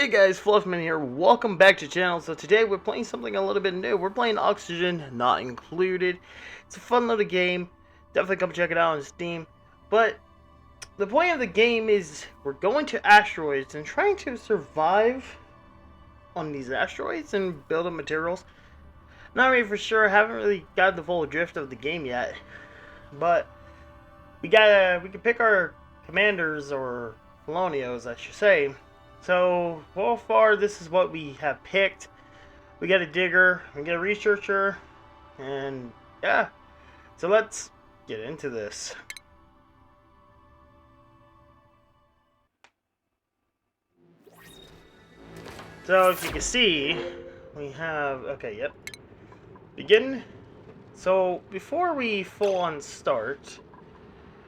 Hey guys, Fluffman here. Welcome back to the channel. So today we're playing something a little bit new. We're playing Oxygen Not Included. It's a fun little game. Definitely come check it out on Steam. But the point of the game is we're going to asteroids and trying to survive on these asteroids and build up materials. Not really for sure. Haven't really got the full drift of the game yet. But we can pick our commanders, or colonials I should say. So far this is what we have picked. We got a digger, we got a researcher, and yeah. So let's get into this. So if you can see, we have, okay, yep. Begin. So before we full on start,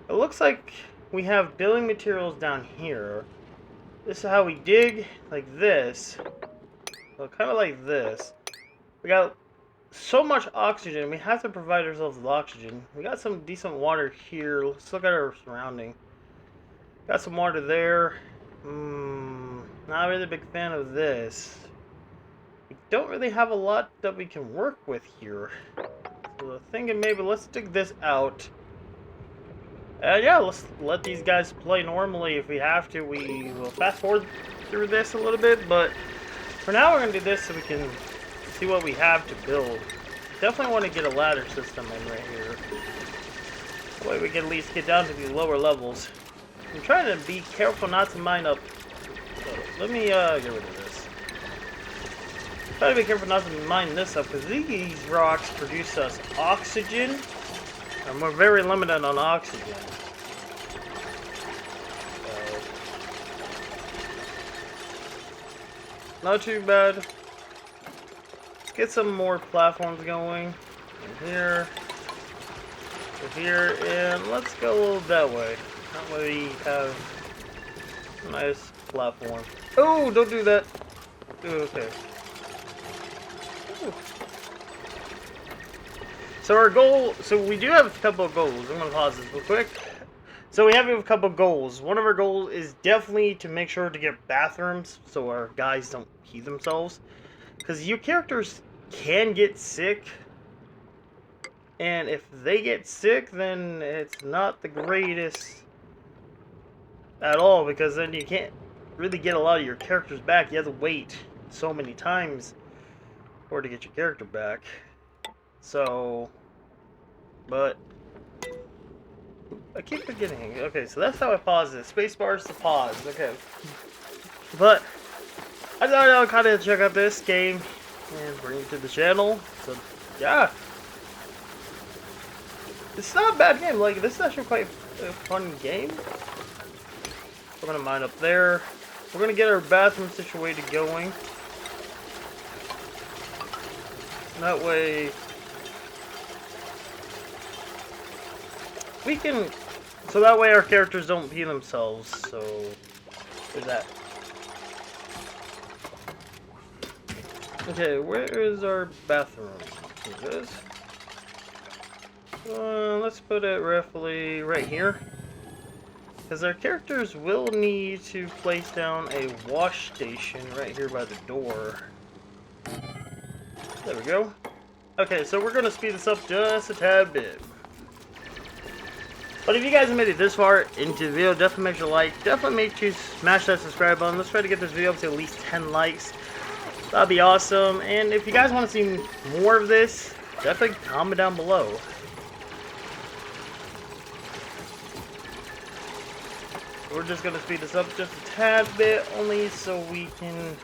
it looks like we have building materials down here. This is how we dig, like this. So kind of like this. We got so much oxygen, we have to provide ourselves with oxygen. We got some decent water here. Let's look at our surrounding. Got some water there. Not really a big fan of this. We don't really have a lot that we can work with here. So I'm thinking maybe let's dig this out. Yeah, let's let these guys play normally. If we have to, we will fast forward through this a little bit, but for now we're going to do this so we can see what we have to build. Definitely want to get a ladder system in right here. That way we can at least get down to the lower levels. I'm trying to be careful not to mine up. So let me get rid of this. Try to be careful not to mine this up, because these rocks produce us oxygen. And we're very limited on oxygen. So, not too bad. Let's get some more platforms going. From here to here, and let's go that way. That way we have a nice platform. Oh, don't do that. Okay. Ooh. So our goal, so we do have a couple of goals. I'm going to pause this real quick. So we have a couple of goals. One of our goals is definitely to make sure to get bathrooms so our guys don't pee themselves. Because your characters can get sick. And if they get sick, then it's not the greatest at all. Because then you can't really get a lot of your characters back. You have to wait so many times for to get your character back. So, but I keep forgetting. Okay, so that's how I pause it. Space bar is to pause. Okay, but I thought I'll kind of check out this game and bring it to the channel. So yeah, it's not a bad game. Like, this is actually quite a fun game. We're gonna mine up there. We're gonna get our bathroom situated going. That way we can, so that way our characters don't pee themselves, so there's that. Okay, where is our bathroom? Here it is. Let's put it roughly right here. Because our characters will need to place down a wash station right here by the door. There we go. Okay, so we're going to speed this up just a tad bit. But if you guys have made it this far into the video, definitely make sure to like. Definitely make sure to smash that subscribe button. Let's try to get this video up to at least 10 likes. That'd be awesome. And if you guys want to see more of this, definitely comment down below. We're just going to speed this up just a tad bit, only so we can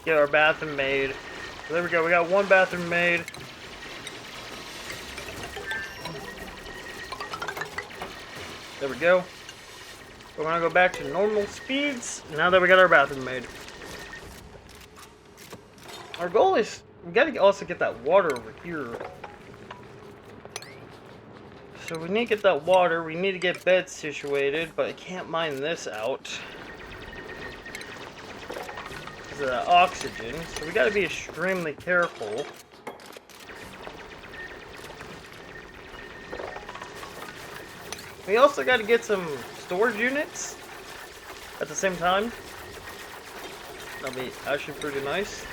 get our bathroom made. So there we go. We got one bathroom made. There we go. We're gonna go back to normal speeds now that we got our bathroom made. Our goal is, we gotta also get that water over here. So we need to get that water, we need to get beds situated, but I can't mine this out because of that oxygen, so we gotta be extremely careful. We also got to get some storage units at the same time. That'll be actually pretty nice.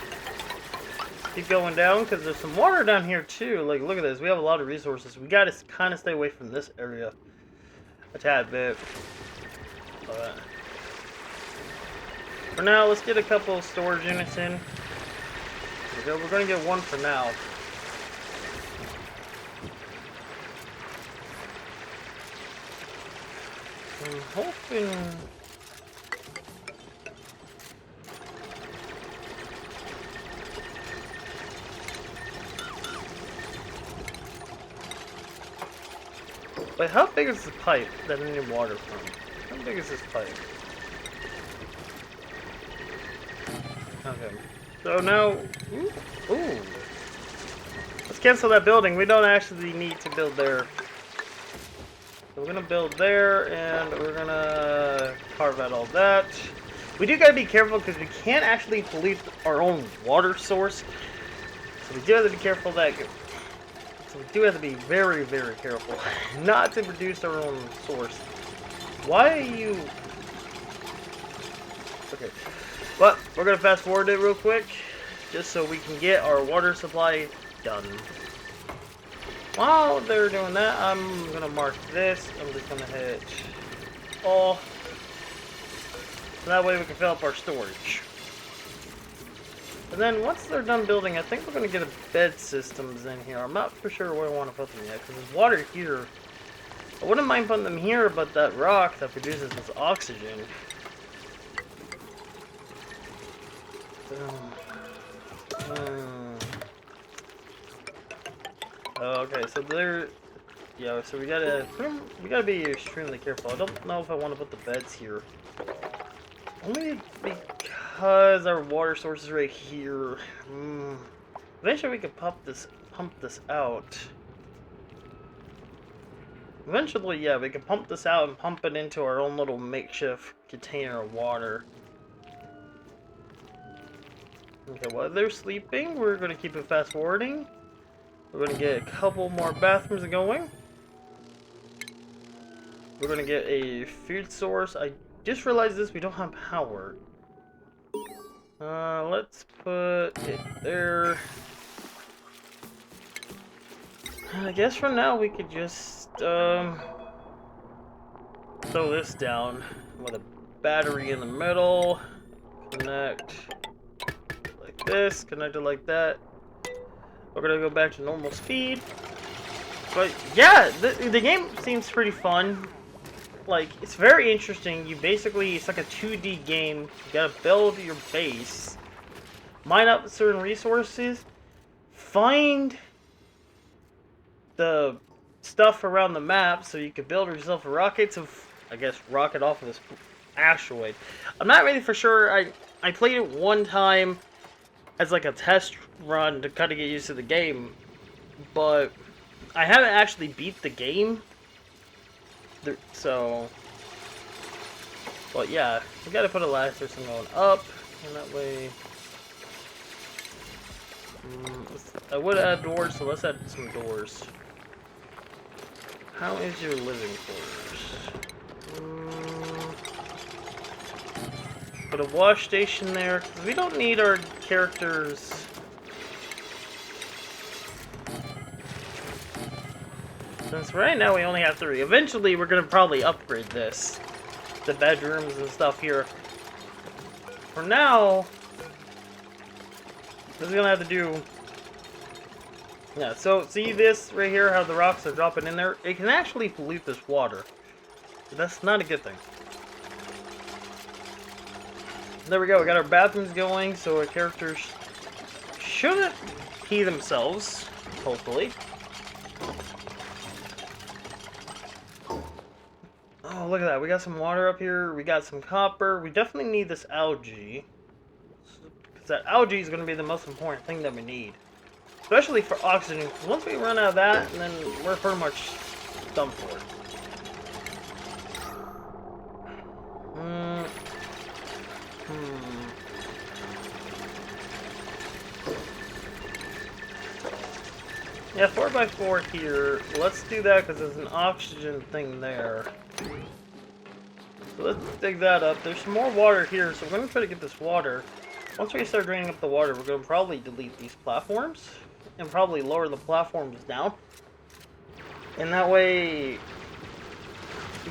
Keep going down because there's some water down here too. Like, look at this. We have a lot of resources. We gotta kind of stay away from this area a tad bit. But for now, let's get a couple of storage units in. We're gonna get one for now. I'm hoping. Wait, how big is the pipe that I need water from? How big is this pipe? Okay. So now, ooh. Let's cancel that building. We don't actually need to build there. So we're gonna build there, and we're gonna carve out all that. We do gotta be careful because we can't actually pollute our own water source. So we do have to be careful of that. So we do have to be very, very careful not to produce our own source. Why are you? Okay. But we're gonna fast forward it real quick, just so we can get our water supply done. While they're doing that, I'm gonna mark this. I'm just gonna hit all. So that way we can fill up our storage. And then once they're done building, I think we're gonna get a bed systems in here. I'm not for sure where I want to put them yet, because there's water here. I wouldn't mind putting them here, but that rock that produces this oxygen. Okay, so there. Yeah, so we gotta be extremely careful. I don't know if I want to put the beds here. Only because our water source is right here. Eventually we could pump this out. Eventually, yeah, we can pump this out and pump it into our own little makeshift container of water. Okay, while they're sleeping, we're going to keep it fast forwarding. We're going to get a couple more bathrooms going. We're going to get a food source. I just realized this, we don't have power. Let's put it there. I guess for now we could just throw this down with a battery in the middle. Connect like this, connect it like that. We're gonna go back to normal speed. But yeah, the game seems pretty fun. Like, it's very interesting. It's like a 2D game. You gotta build your base, mine up certain resources, find the stuff around the map so you can build yourself a rocket to, I guess, rocket off of this asteroid. I'm not really for sure. I played it one time as like a test run to kind of get used to the game, but I haven't actually beat the game. So, but yeah, we gotta put a ladder system going up, and that way. I would add doors, so let's add some doors. How is your living quarters? Put a wash station there, because we don't need our characters. Since right now we only have 3. Eventually we're going to probably upgrade this. The bedrooms and stuff here. For now, this is going to have to do. Yeah, so see this right here, how the rocks are dropping in there? It can actually pollute this water. That's not a good thing. There we go, we got our bathrooms going, so our characters shouldn't pee themselves, hopefully. Oh, look at that, we got some water up here, we got some copper. We definitely need this algae. Because that algae is going to be the most important thing that we need. Especially for oxygen. Once we run out of that, then we're pretty much done for. Yeah, 4x4 here. Let's do that because there's an oxygen thing there. So let's dig that up. There's some more water here, so we're going to try to get this water. Once we start draining up the water, we're going to probably delete these platforms and probably lower the platforms down. And that way, you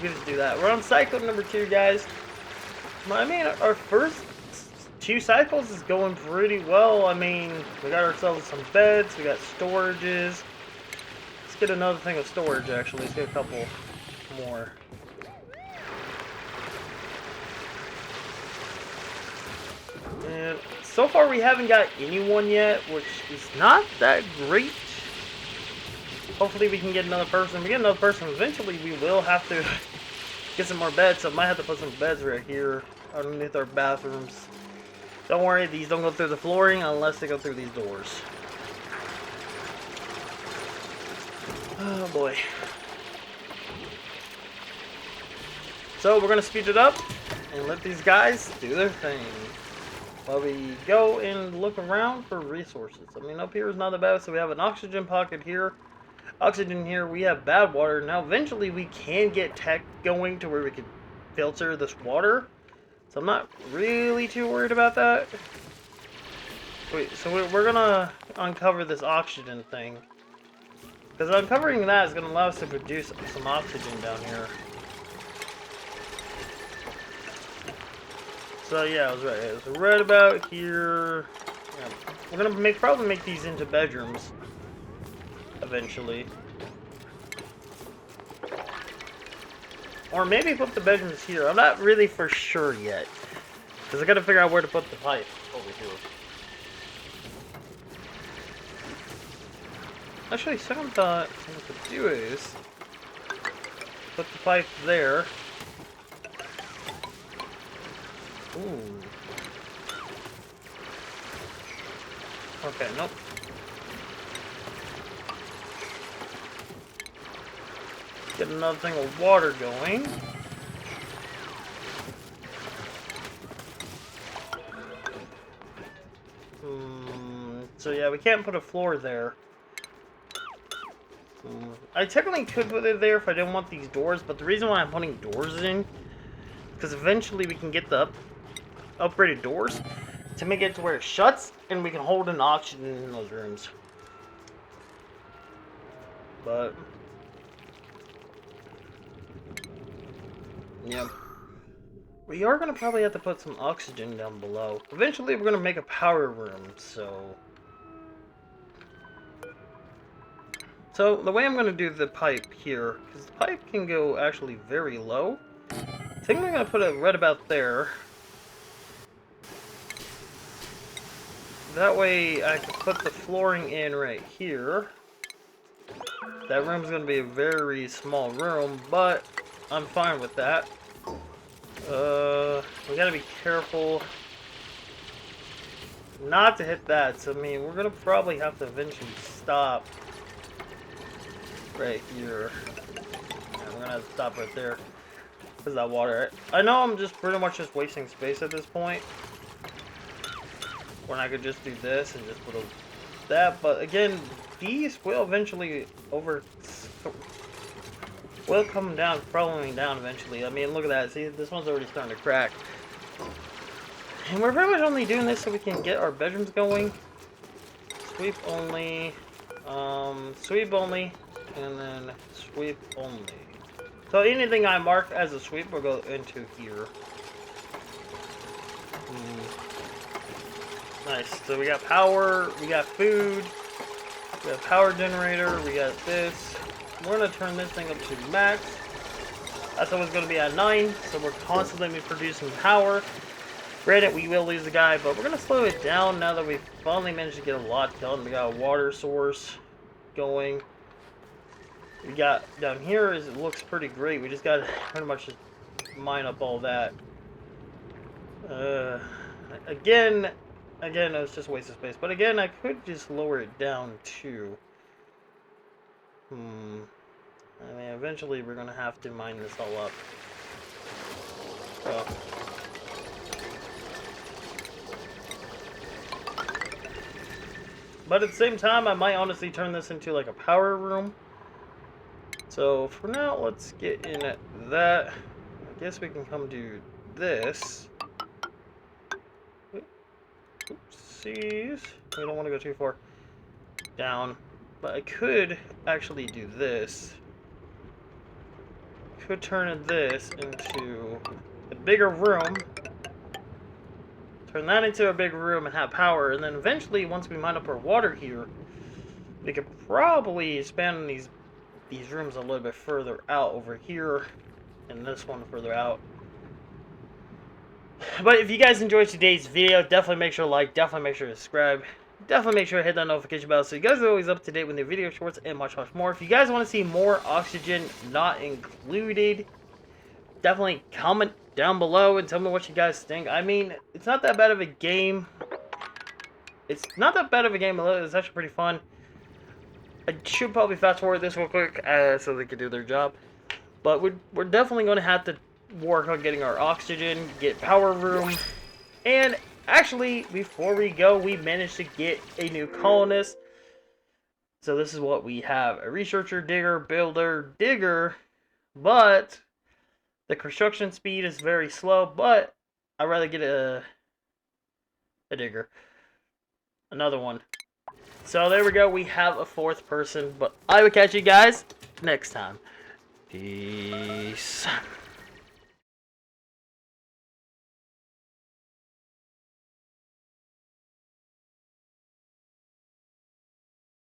can just do that. We're on cycle number 2, guys. I mean, our first 2 cycles is going pretty well. I mean, we got ourselves some beds, we got storages. Let's get another thing of storage, actually. Let's get a couple more. And so far we haven't got anyone yet, which is not that great. Hopefully we can get another person. If we get another person, eventually we will have to get some more beds. So I might have to put some beds right here underneath our bathrooms. Don't worry, these don't go through the flooring unless they go through these doors. Oh boy. So we're going to speed it up and let these guys do their thing. While we go and look around for resources. I mean, up here is not that bad. So we have an oxygen pocket here. Oxygen here. We have bad water. Now, eventually, we can get tech going to where we can filter this water. So I'm not really too worried about that. Wait, so we're going to uncover this oxygen thing. Because uncovering that is going to allow us to produce some oxygen down here. So yeah, I was right. It was right about here. Yeah. We're gonna probably make these into bedrooms eventually, or maybe put the bedrooms here. I'm not really for sure yet, because I gotta figure out where to put the pipe over here. Actually, second thought, what I could do is put the pipe there. Ooh. Okay, nope. Get another thing of water going. So yeah, we can't put a floor there. I technically could put it there if I didn't want these doors, but the reason why I'm putting doors in, because eventually we can get the upgraded doors to make it to where it shuts and we can hold in oxygen in those rooms. But yeah, we are gonna probably have to put some oxygen down below. Eventually we're gonna make a power room. So the way I'm gonna do the pipe here, because the pipe can go actually very low, I think I'm gonna put it right about there. That way I can put the flooring in right here. That room's going to be a very small room, but I'm fine with that. We got to be careful not to hit that. So, I mean, we're going to probably have to eventually stop right here. Yeah, we're going to have to stop right there because of that water. I know I'm just pretty much just wasting space at this point, when I could just do this and just put that, but again, these will eventually will come down, following down eventually. I mean, look at that. See, this one's already starting to crack. And we're pretty much only doing this so we can get our bedrooms going. Sweep only, sweep only, and then sweep only. So anything I mark as a sweep will go into here. Nice. So we got power, we got food, we got power generator, we got this. We're going to turn this thing up to max. That's always going to be at 9, so we're constantly producing power. Granted, we will lose the guy, but we're going to slow it down now that we've finally managed to get a lot done. We got a water source going. We got down here, it looks pretty great. We just got to pretty much just mine up all that. Again, it was just a waste of space. But again, I could just lower it down too. I mean, eventually we're going to have to mine this all up. So. But at the same time, I might honestly turn this into like a power room. So for now, let's get in at that. I guess we can come do this. Oopsies. We don't want to go too far down. But I could actually do this. Could turn this into a bigger room. Turn that into a big room and have power. And then eventually, once we mine up our water here, we could probably expand these rooms a little bit further out over here. And this one further out. But if you guys enjoyed today's video, definitely make sure to like, definitely make sure to subscribe, definitely make sure to hit that notification bell so you guys are always up to date with the video shorts and much more. If you guys want to see more Oxygen Not Included, definitely comment down below and tell me what you guys think. I mean, it's not that bad of a game. It's not that bad of a game, but it's actually pretty fun. I should probably fast forward this real quick so they can do their job. But we're definitely going to have to work on getting our oxygen, get power room, and actually, before we go, we managed to get a new colonist. So this is what we have: a researcher, digger, builder, digger, but the construction speed is very slow, but I'd rather get a digger. Another one. So there we go, we have a fourth person, but I will catch you guys next time. Peace.